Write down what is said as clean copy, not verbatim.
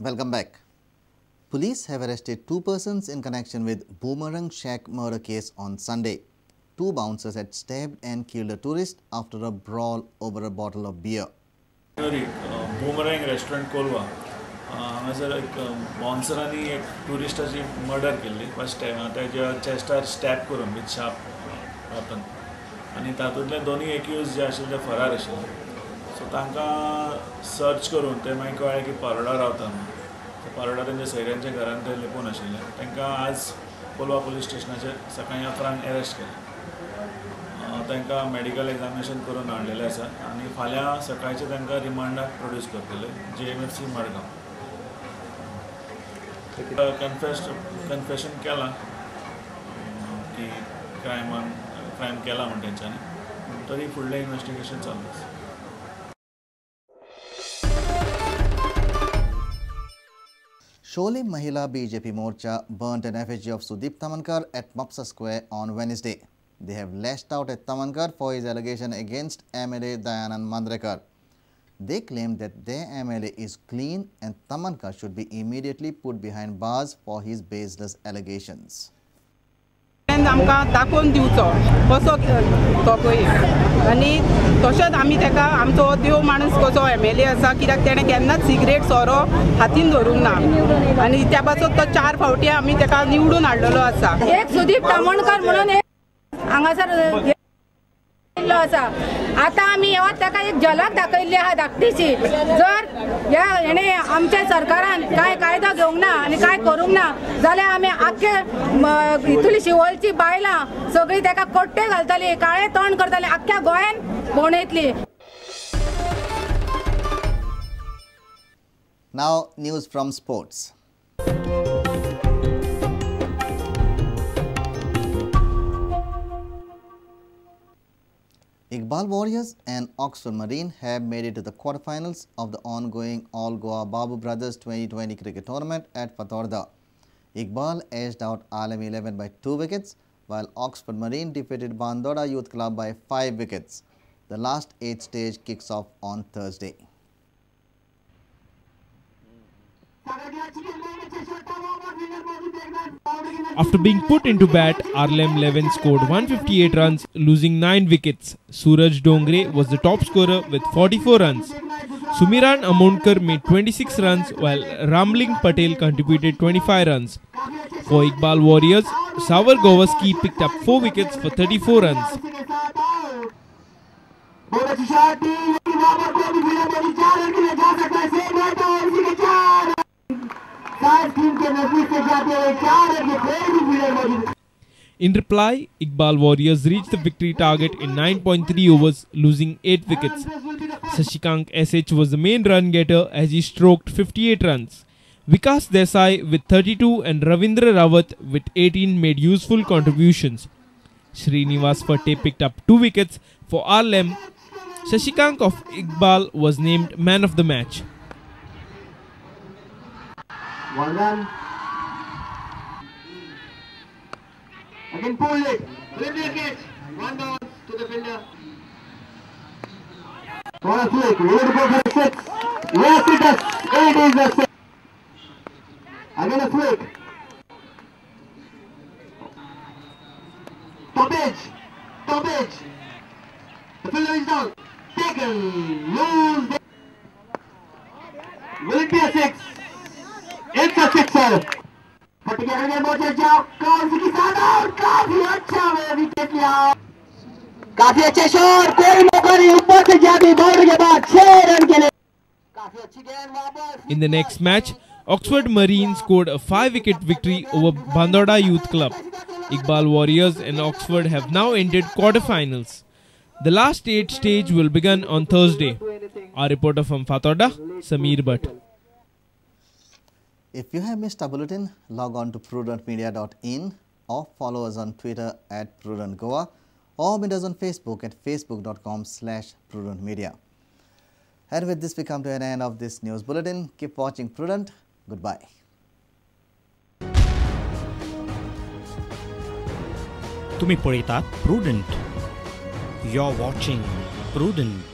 Welcome back. Police have arrested 2 persons in connection with Boomerang Shack murder case on Sunday. 2 bouncers had stabbed and killed a tourist after a brawl over a bottle of beer. Boomerang restaurant Kolwa. हांगासर एक बाउन्सरांनी एक टुरिस्टाची murder केल्ली first time ताच्या चेस्टार स्टॅब करून with sharp weapon आनी तातूंतले दोनूय accused जे आशिल्ले ते फरार आशिल्ले सो तांकां सर्च करून ते मागीर कळ्ळें की पारोडा रावता म्हणून पारोडा तेंच्या सयऱ्यांच्या घरांत ते लिपून आशिल्ले तांकां आज कोलवा पुलीस स्टेशनाचेर सकाळीं 11 अरेस्ट केलें तांकां मेडिकल एग्जामिनेशन करून हाडलेलें आसा आनी फाल्यां सकाळचे तांकां रिमांडाक प्रोड्यूस करतले JMFC मडगांव कन्फेशन केला की क्रायम केला म्हणून तेंच्यांनी तरी फुडलें इन्वेस्टिगेशन चालू आसा. Sholay Mahila BJP Morcha burnt an effigy of Sudeep Tamankar at Mapsa Square on Wednesday. They have lashed out at Tamankar for his allegation against MLA Dayanand Mandrekar. They claim that their MLA is clean and Tamankar should be immediately put behind bars for his baseless allegations. आमकां दाखोवन दिवचो कसो तो पळय आनी तशेंच आमी ताका आमचो देव माणूस कसो MLA आसा कित्याक तेणें केन्नाच सिगरेट सोरो हातीन धरूंक ना आनी त्या पासून तो 4 फावटी आमी ताका निवडून हाडलेलो आसा. एक सुदीप तामणकर म्हणून एक हांगासर आसा आतां आमी येवत ताका एक झलक दाखयल्ली आहा धाकटीशी जर हेणे आमच्या सरकारान कांय कायदो घेवंक ना आनी कांय करूंक ना जाल्यार आमी आख्खे इतली शिवोलची बायलां सगळीं ताका कोट्टे घालतली काळे तोंड करतली आख्ख्या गोंयान भोंवडयतली. Now news from sports. Iqbal Warriors and Oxford Marine have made it to the quarterfinals of the ongoing all-Goa Babu Brothers 2020 cricket tournament at Fatorda. Iqbal edged out Alem 11 by 2 wickets, while Oxford Marine defeated Bandoda Youth Club by 5 wickets. The last 8th stage kicks off on Thursday. After being put into bat, Alem 11 scored 158 runs, losing 9 wickets. Suraj Dongre was the top scorer with 44 runs. Sumiran Amonkar made 26 runs, while Ramling Patel contributed 25 runs. For Iqbal Warriors, Savar Gowaski picked up 4 wickets for 34 runs. In reply, Iqbal Warriors reached the victory target in 9.3 overs, losing 8 wickets. Sashikank SH was the main run getter as he stroked 58 runs. Vikas Desai with 32 and Ravindra Rawat with 18 made useful contributions. Srinivas Phate picked up 2 wickets for Alem. Sashikank of Iqbal was named man of the match. One run. Again pulled it. Flip the catch. 1 down to the fielder. For a flick. Will it go for a 6? Yes, it does. It is a 6. Again a flick. Top edge. Top edge. The fielder is down. Taken. Lose. Will it be a 6? It's a 6er. But together again, Mocha Jao. Kaunsi ke saath out. काफी अच्छा है wicket लिया. काफी अच्छे shot. कोई मौका नहीं. ऊपर से जाती बाउंड्री के बाद 6 रन के लिए. काफी अच्छी गेंद वापस. In the next match, Oxford Marine scored a 5-wicket victory over Bandoda Youth Club. Iqbal Warriors and Oxford have now entered quarterfinals. The last 8 stage will begin on Thursday. Our reporter from Fatorda, Sameer Bhatt. If you have missed our bulletin, log on to prudentmedia.in or follow us on Twitter at PrudentGoa or meet us on Facebook at facebook.com/prudentmedia. And with this, we come to an end of this news bulletin. Keep watching Prudent. Goodbye. तुम्ही पळयतात Prudent. You're watching Prudent.